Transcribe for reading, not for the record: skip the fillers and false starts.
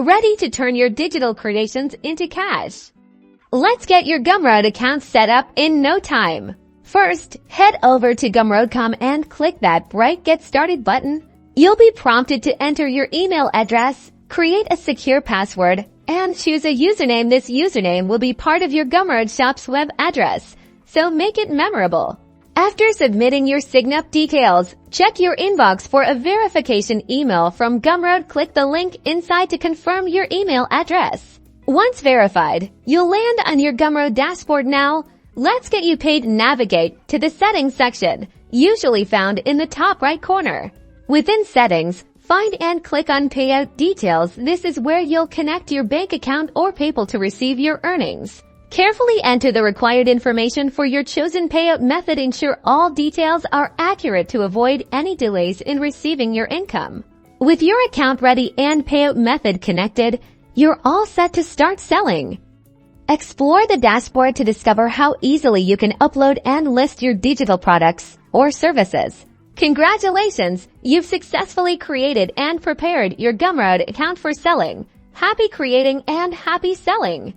ready to turn your digital creations into cash. Let's get your Gumroad account set up in no time. First, head over to Gumroad.com and click that bright Get Started button. You'll be prompted to enter your email address, create a secure password, and choose a username. This username will be part of your Gumroad shop's web address, so make it memorable. After submitting your sign-up details, check your inbox for a verification email from Gumroad. Click the link inside to confirm your email address. Once verified, you'll land on your Gumroad dashboard. Now, let's get you paid. Navigate to the Settings section, usually found in the top right corner. Within Settings, find and click on Payout Details. This is where you'll connect your bank account or PayPal to receive your earnings. Carefully enter the required information for your chosen payout method. Ensure all details are accurate to avoid any delays in receiving your income. With your account ready and payout method connected, you're all set to start selling. Explore the dashboard to discover how easily you can upload and list your digital products or services. Congratulations! You've successfully created and prepared your Gumroad account for selling. Happy creating and happy selling!